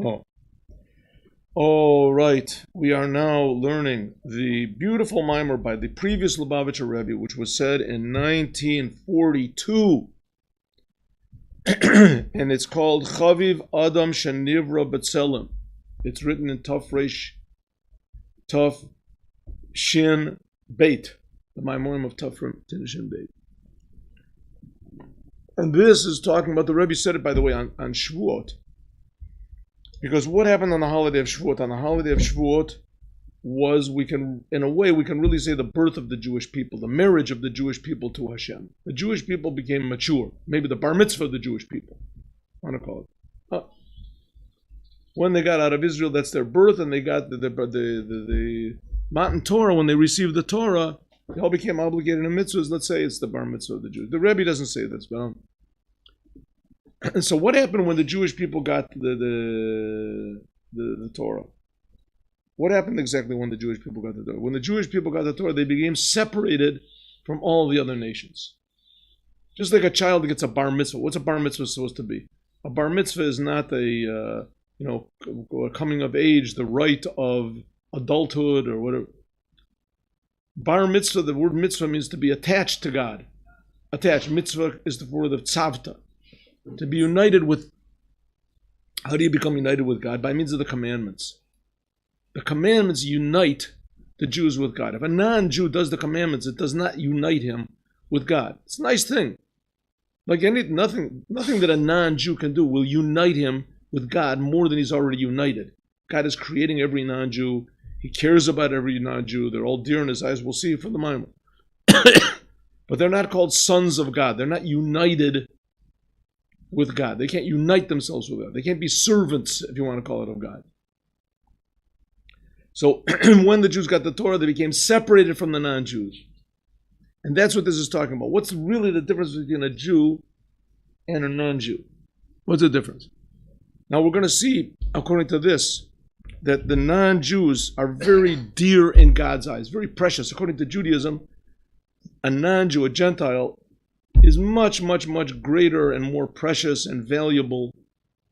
Oh. All right. We are now learning the beautiful mimer by the previous Lubavitcher Rebbe, which was said in 1942. And it's called Chaviv Adam Shenivra B'Tselem. It's written in Tuf Shin Beit. The Maimorim of Tuf Shin Beit. And this is talking about, the Rebbe said it, by the way, on Shavuot. Because what happened on the holiday of Shavuot? On the holiday of Shavuot was, we can really say the birth of the Jewish people, the marriage of the Jewish people to Hashem. The Jewish people became mature. Maybe the bar mitzvah of the Jewish people, I want to call it. When they got out of Israel, that's their birth, and they got the Matan Torah. When they received the Torah, they all became obligated in mitzvahs. Let's say it's the bar mitzvah of the Jews. The Rebbe doesn't say this, but and so what happened when the Jewish people got the Torah? What happened exactly when the Jewish people got the Torah? When the Jewish people got the Torah, they became separated from all the other nations. Just like a child gets a bar mitzvah. What's a bar mitzvah supposed to be? A bar mitzvah is not a coming of age, the rite of adulthood or whatever. Bar mitzvah, the word mitzvah means to be attached to God. Attached. Mitzvah is the word of tzavta. To be united with. How do you become united with God? By means of the commandments. The commandments unite the Jews with God. If a non-Jew does the commandments, it does not unite him with God. It's a nice thing. Like nothing that a non-Jew can do will unite him with God more than he's already united. God is creating every non-Jew. He cares about every non-Jew. They're all dear in his eyes. We'll see from the Bible. But they're not called sons of God. They're not united with God. They can't unite themselves with God. They can't be servants, if you want to call it, of God. So when the Jews got the Torah, they became separated from the non-Jews. And that's what this is talking about. What's really the difference between a Jew and a non-Jew? What's the difference? Now we're going to see, according to this, that the non-Jews are very dear in God's eyes, very precious. According to Judaism, a non-Jew, a Gentile, is much, much, much greater and more precious and valuable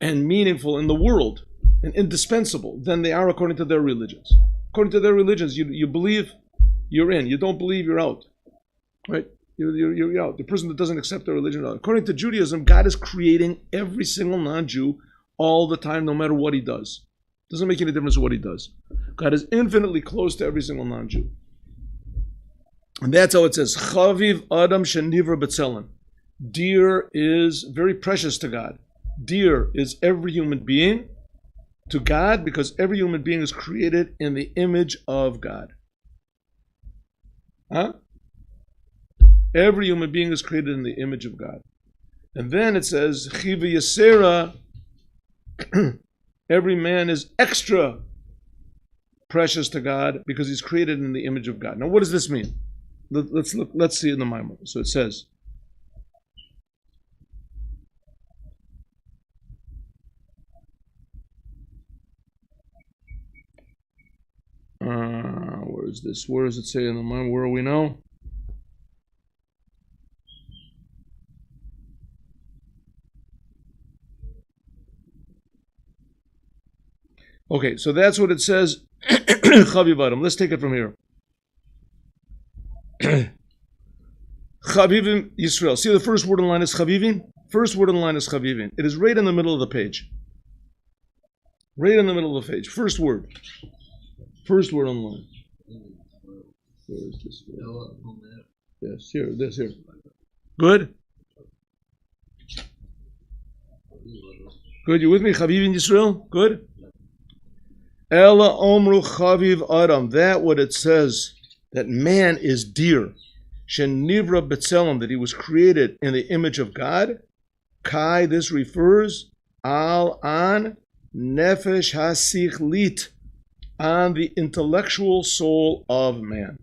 and meaningful in the world and indispensable than they are according to their religions. According to their religions, you believe, you're in. You don't believe, you're out. Right? You're out. The person that doesn't accept their religion, according to Judaism, God is creating every single non-Jew all the time, no matter what he does. Doesn't make any difference what he does. God is infinitely close to every single non-Jew. And that's how it says, Chaviv Adam Shenivra B'Tselem. Dear is very precious to God. Dear is every human being to God, because every human being is created in the image of God. Every human being is created in the image of God. And then it says, Chiva Yesera, every man is extra precious to God because he's created in the image of God. Now what does this mean? Let's look. Let's see in the Maimon. So it says, where is this? Where does it say in the Maimon? Where are we now? Okay, so that's what it says. Chaviv Adam. Let's take it from here. Chavivim Yisrael. See, the first word in line is Chavivim. First word in line is Chavivim. It is right in the middle of the page. Right in the middle of the page. First word. First word on line. Where is this word? Yes, here. This here. Good? Good, you with me? Chavivim Yisrael? Good? Ela Omru Chaviv Adam. That what it says, that man is dear. Shenivra B'Tselem, that he was created in the image of God. Kai, this refers al an nefesh hasichlit, on the intellectual soul of man.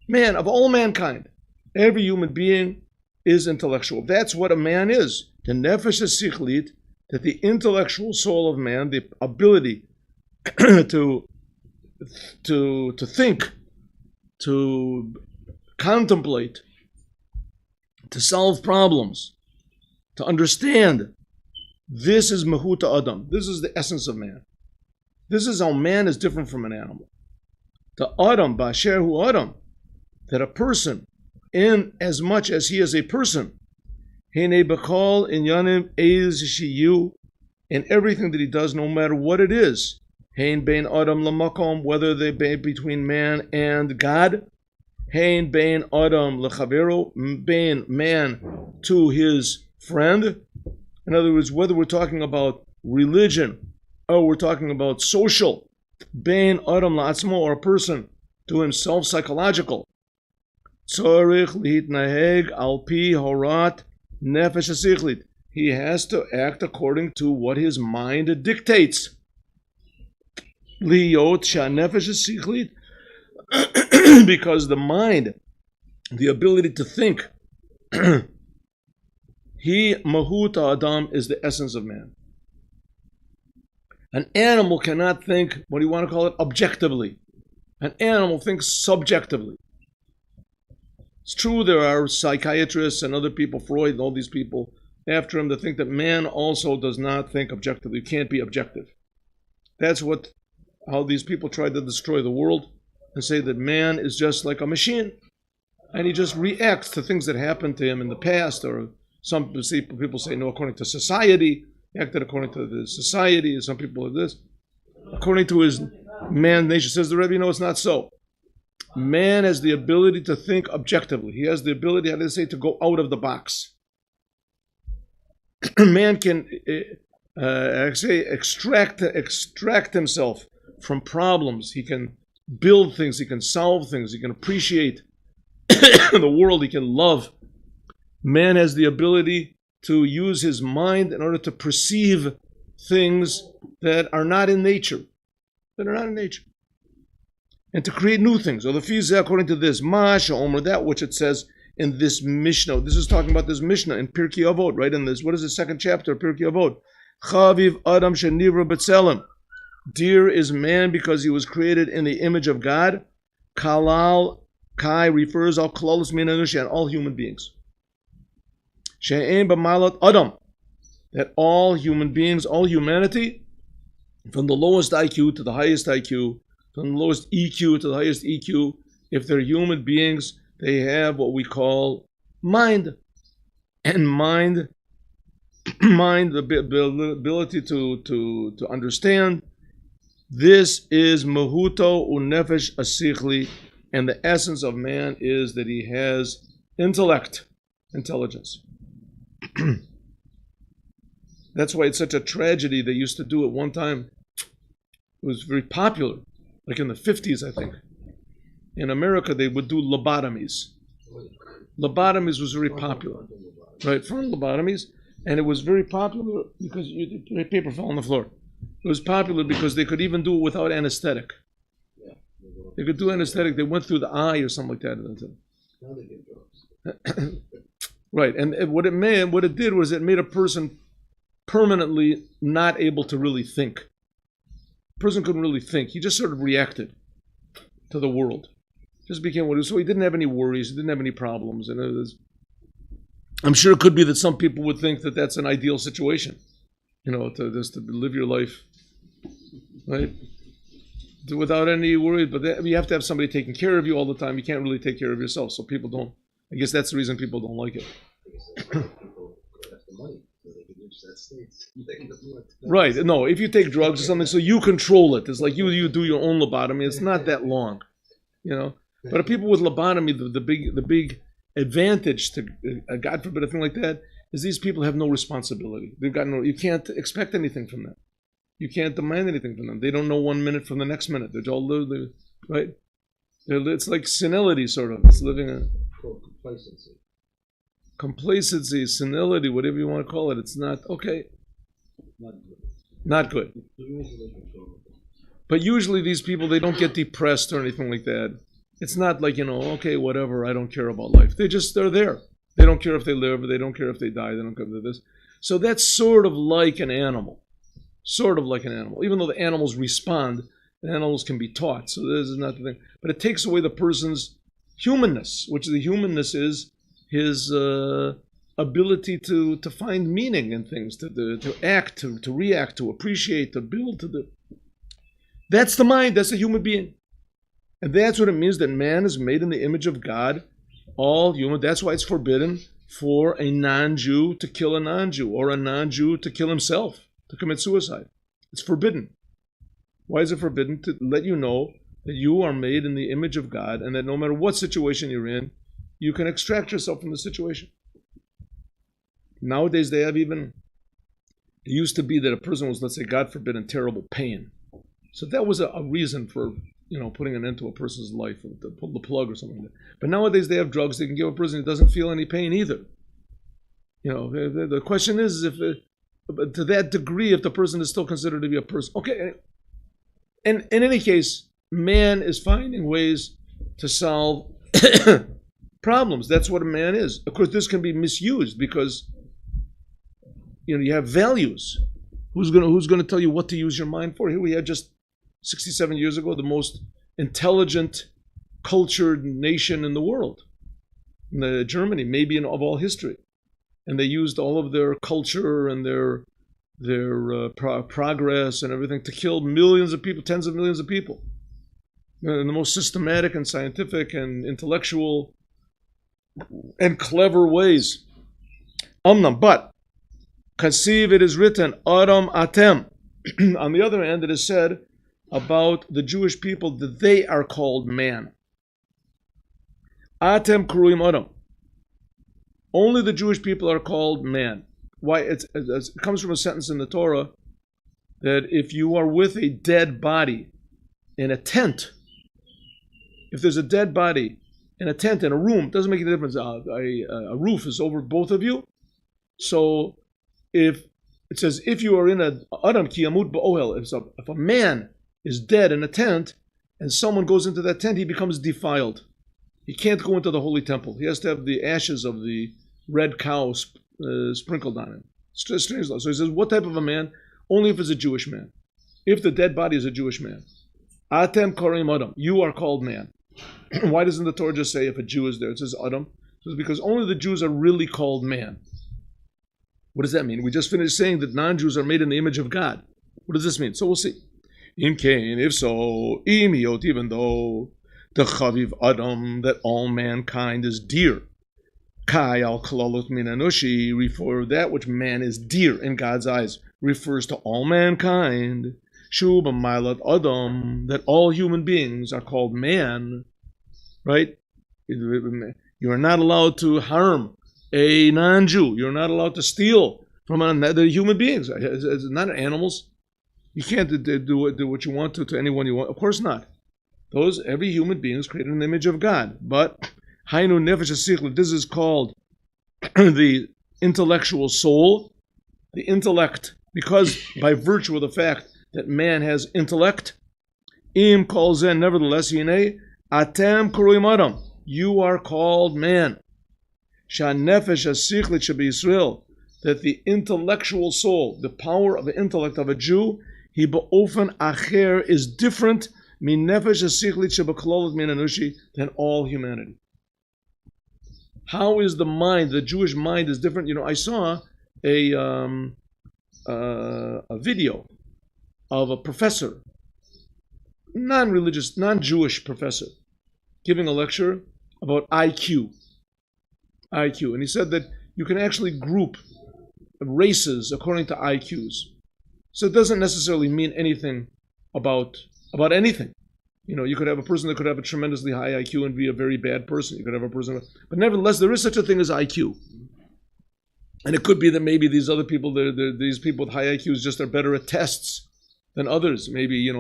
Man, of all mankind, every human being is intellectual. That's what a man is. The nefesh hasichlit, that the intellectual soul of man, the ability to think, to contemplate, to solve problems, to understand, This is Mehuta Adam. This is the essence of man. This is how man is different from an animal. The Adam, Ba'asher Hu Adam, that a person, in as much as he is a person, Hene B'chol Inyanim Eiz Shiyu, in everything that he does, no matter what it is, Hein Bein Adam Lamakom, whether they be between man and God, Hein Bein Adam Lechavero, Bein man to his friend. In other words, whether we're talking about religion or we're talking about social, Bein Adam La'atzmo, or a person to himself, psychological. Tzorich Lihitnaheg Alpi Horat Nefesh HaSichlit. He has to act according to what his mind dictates. Liyot Shanefesh HaSichlit, because the mind, the ability to think, he Mahuta Adam is the essence of man. An animal cannot think, what do you want to call it, objectively. An animal thinks subjectively. It's true there are psychiatrists and other people, Freud and all these people after him, that think that man also does not think objectively. You can't be objective. That's how these people try to destroy the world and say that man is just like a machine and he just reacts to things that happened to him in the past, or some people say no, according to society, he acted according to the society, some people are this. According to his man nation, says the Rebbe, no, it's not so. Man has the ability to think objectively. He has the ability, how do they say, to go out of the box. Man can actually extract himself from problems. He can build things. He can solve things. He can appreciate the world. He can love. Man has the ability to use his mind in order to perceive things that are not in nature. And to create new things. Or the Fizeh, according to this, Masha Omer, that which it says in this Mishnah. This is talking about this Mishnah in Pirkei Avot, right? In this, what is the second chapter of Pirkei Avot? Chaviv Adam Shenivra B'Tselem. Dear is man because he was created in the image of God. Kalal Kai refers al Kalalis Min Anushi, and all human beings. She'ein B'Malat Adam. That all human beings, all humanity, from the lowest IQ to the highest IQ, from the lowest EQ to the highest EQ, if they're human beings, they have what we call mind. And mind, the ability to understand. This is Mahuto Unefesh Asichli, and the essence of man is that he has intelligence. That's why it's such a tragedy. They used to do it one time. It was very popular, like in the 50s, I think. In America, they would do lobotomies. Lobotomies was very popular, right? Front lobotomies, and it was very popular because the paper fell on the floor. It was popular because they could even do it without anesthetic. They could do anesthetic. They went through the eye or something like that. Now they get drugs. Right, and what it did was it made a person permanently not able to really think. The person couldn't really think. He just sort of reacted to the world. Just became what he was. So he didn't have any worries. He didn't have any problems. And I'm sure it could be that some people would think that that's an ideal situation. To live your life, right? Without any worry. But you have to have somebody taking care of you all the time. You can't really take care of yourself. So people don't. I guess that's the reason people don't like it. Right. No, if you take drugs or something, so you control it. It's like you do your own lobotomy. It's not that long, But people with lobotomy, the big advantage to, God forbid, a thing like that, is these people have no responsibility. You can't expect anything from them. You can't demand anything from them. They don't know 1 minute from the next minute. They're all right. It's like senility, sort of. It's living a complacency, senility, whatever you want to call it. It's not okay. Not good. But usually these people, they don't get depressed or anything like that. It's not like, okay, whatever, I don't care about life. They're there. They don't care if they live, or they don't care if they die, they don't care if they're this. So that's sort of like an animal. Even though the animals respond, the animals can be taught. So this is not the thing. But it takes away the person's humanness, which the humanness is his ability to find meaning in things, to act, to react, to appreciate, to build, That's the mind, that's the human being. And that's what it means that man is made in the image of God, all human. That's why it's forbidden for a non-Jew to kill a non-Jew, or a non-Jew to kill himself, to commit suicide. It's forbidden. Why is it forbidden? To let you know that you are made in the image of God, and that no matter what situation you're in, you can extract yourself from the situation. Nowadays they have it used to be that a person was, let's say, God forbid, in terrible pain. So that was a reason for, putting an end to a person's life, to pull the plug or something like that. But nowadays they have drugs they can give a person who doesn't feel any pain either. The question is if to that degree, if the person is still considered to be a person. Okay, and in any case, man is finding ways to solve problems. That's what a man is. Of course, this can be misused because you have values. Who's going to tell you what to use your mind for? Here we had just 67 years ago the most intelligent, cultured nation in the world, Germany, maybe of all history, and they used all of their culture and their progress and everything to kill millions of people, tens of millions of people, in the most systematic and scientific and intellectual and clever ways. But Kasiv, it is written, Adam Atem. On the other hand, it is said about the Jewish people that they are called man. Atem Kuruim Adam. Only the Jewish people are called man. Why? It comes from a sentence in the Torah that if you are with a dead body in a tent, if there's a dead body in a tent, in a room, it doesn't make any difference. A roof is over both of you. So if it says, if you are in a Adam ki yamut ba'ohel, if a man is dead in a tent and someone goes into that tent, he becomes defiled. He can't go into the holy temple. He has to have the ashes of the red cow sprinkled on him. Strange law. So he says, what type of a man? Only if it's a Jewish man. If the dead body is a Jewish man. Atem korim Adam. You are called man. Why doesn't the Torah just say if a Jew is there? It says Adam. It's because only the Jews are really called man. What does that mean? We just finished saying that non-Jews are made in the image of God. What does this mean? So we'll see. Im kain, if so, im yot, even though the chaviv Adam, that all mankind is dear. Kai al kalalot min anushi, refer that which man is dear in God's eyes, refers to all mankind. Shu b'mailat Adam, that all human beings are called man. Right? You are not allowed to harm a non-Jew. You're not allowed to steal from other human beings. It's not animals. You can't do what you want to anyone you want. Of course not. Every human being is created in the image of God. But Hainu nefesh hasichlit, this is called the intellectual soul, the intellect, because by virtue of the fact that man has intellect, im kol zen, nevertheless, yinei, atem kuruim adam, you are called man. Shanefesh hasichlit shabi Yisrael, that the intellectual soul, the power of the intellect of a Jew, he ba'ofen acher, is different min nefesh hasichlit shabaklolot min anushi, than all humanity. How is the mind, the Jewish mind is different? I saw a video of a professor, non-religious, non-Jewish professor, giving a lecture about IQ. And he said that you can actually group races according to IQs. So it doesn't necessarily mean anything about anything. You could have a person that could have a tremendously high IQ and be a very bad person. You could have a person, but nevertheless, there is such a thing as IQ. And it could be that maybe these other people, these people with high IQs just are better at tests than others. Maybe, in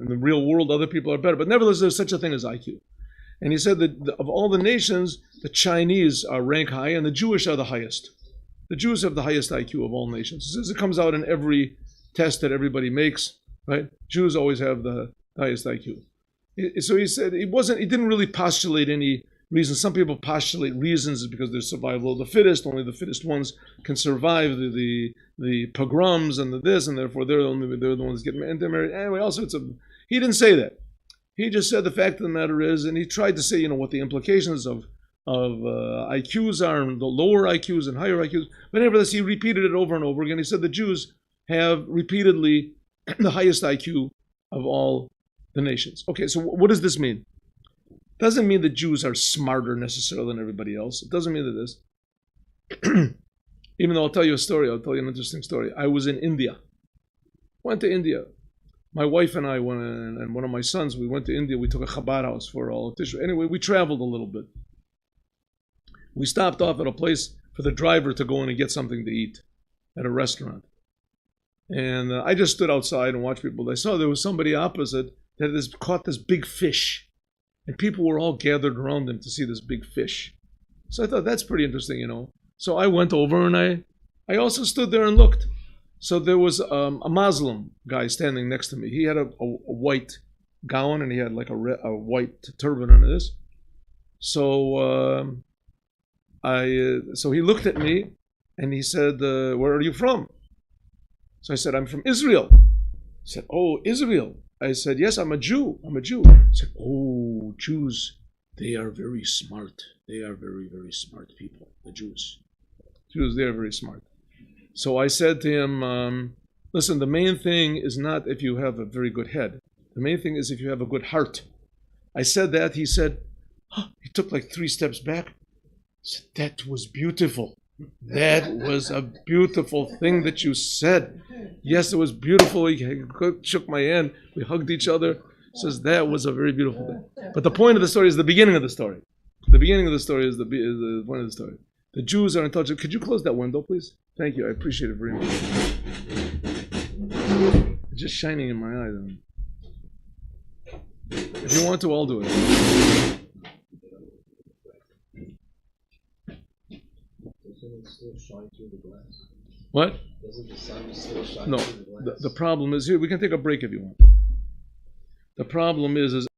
the real world, other people are better. But nevertheless, there's such a thing as IQ. And he said that of all the nations, the Chinese are rank high and the Jewish are the highest. The Jews have the highest IQ of all nations. He says it comes out in every test that everybody makes, right? Jews always have the highest IQ. So he said he didn't really postulate any reasons. Some people postulate reasons because there's survival of the fittest. Only the fittest ones can survive the pogroms and the this, and therefore they're the ones that get married. Anyway, all sorts of. He didn't say that. He just said the fact of the matter is, and he tried to say, what the implications of IQs are, and the lower IQs and higher IQs. But nevertheless, he repeated it over and over again. He said the Jews have repeatedly the highest IQ of all the nations. Okay, so what does this mean? It doesn't mean that Jews are smarter necessarily than everybody else. It doesn't mean that this. Even though I'll tell you a story, I'll tell you an interesting story. I was in India. Went to India. My wife and I went, and one of my sons, we went to India. We took a Chabad house for all tissue. Anyway, we traveled a little bit. We stopped off at a place for the driver to go in and get something to eat at a restaurant. And I just stood outside and watched people. I saw there was somebody opposite that has caught this big fish. And people were all gathered around him to see this big fish. So I thought, that's pretty interesting, you know. So I went over and I also stood there and looked. So there was a Muslim guy standing next to me. He had a white gown and he had like a white turban under this. So so he looked at me and he said, where are you from? So I said, I'm from Israel. He said, oh, Israel. I said, yes, I'm a Jew. I'm a Jew. He said, oh, Jews, they are very smart. They are very, very smart people, the Jews. Jews, they are very smart. So I said to him, listen, the main thing is not if you have a very good head. The main thing is if you have a good heart. I said that. He said, he took like 3 steps back. He said, that was beautiful. That was a beautiful thing that you said. Yes, it was beautiful. He shook my hand. We hugged each other. He says, that was a very beautiful thing. But the point of the story is the beginning of the story. The beginning of the story is the point of the story. The Jews are in touch. Could you close that window, please? Thank you. I appreciate it very much. It's just shining in my eyes. If you want to, I'll do it. Doesn't it still shine through the glass? What? Doesn't the sun still shine No. through the glass? The problem is here. We can take a break if you want. The problem is